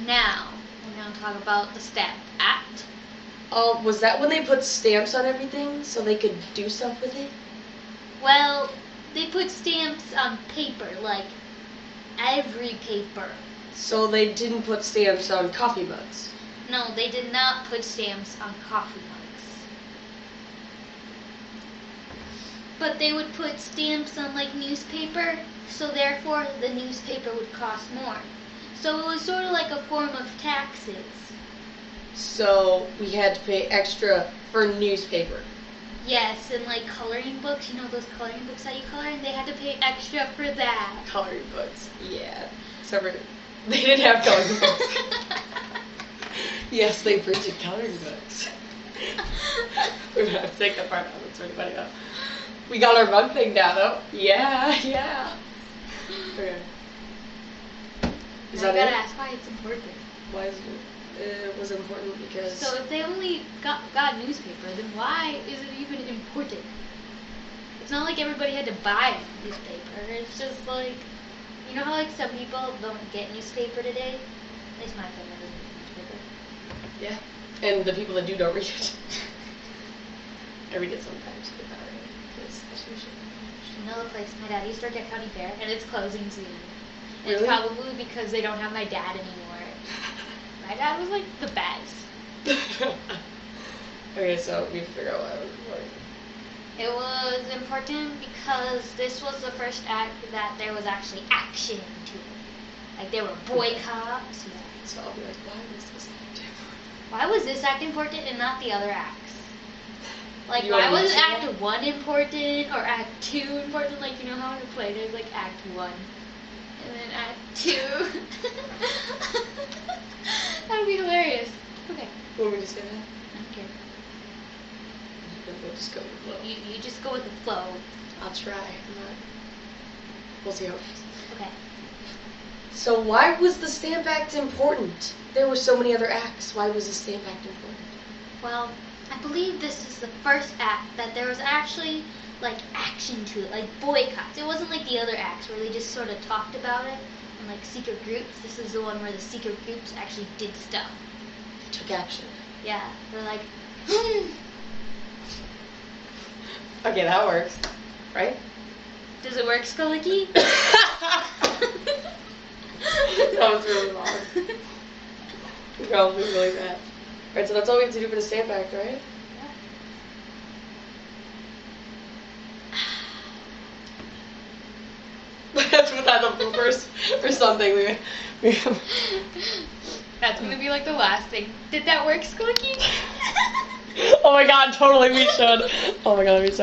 Now, we're going to talk about the Stamp Act. Oh, was that when they put stamps on everything so they could do stuff with it? Well, they put stamps on paper, like every paper. So they didn't put stamps on coffee mugs. No, they did not put stamps on coffee mugs. But they would put stamps on like newspaper, so therefore the newspaper would cost more. So it was sort of like a form of taxes. So we had to pay extra for newspaper. Yes, and like coloring books, you know those coloring books that you color, and they had to pay extra for that. Coloring books, yeah. Except for they didn't have coloring books. Yes, they printed coloring books. We're gonna have to take that part out. That's really funny though. We got our mug thing down though. Yeah, yeah. Okay. Is I that gotta it? ask why it's important. Why is it? It was important because. So if they only got newspaper, then why is it even important? It's not like everybody had to buy newspaper. It's just like, you know how like some people don't get newspaper today? At least my family doesn't get newspaper. Yeah. And the people that do don't read it. I read it sometimes, but not really. Because that's usually. You know the place my dad used to work at County Fair, and it's closing soon. And Really? it's probably because they don't have my dad anymore. My dad was like the best. Okay, so we figure out why it was important. It was important because this was the first act that there was actually action to it. Like there were boycotts. Yeah. So I'll be like, why was this act important? Why was this act important and not the other acts? Like You why wanna was use Act it? 1 important or Act 2 important? Like you know how we played it, like Act 1. And then Act 2. That would be hilarious. Okay. Want me to say that? I don't care. We'll just go with the flow. You just go with the flow. I'll try. I'm not. We'll see how it goes. Okay. So why was the Stamp Act important? There were so many other acts. Why was the Stamp Act important? Well, I believe this is the first act that there was actually like action to it, like boycotts. It wasn't like the other acts where they just sort of talked about it and like secret groups. This is the one where the secret groups actually did stuff. Took action. Yeah, they're like, Okay, that works. Right? does it work, Skullicky? That was really long. Probably really bad. Alright, so that's all we have to do for the Stamp Act, right? Let's put that in the bloopers or something. That's gonna be like the last thing. Did that work, Skullicky? Oh my god, totally we should. Oh my god, we should.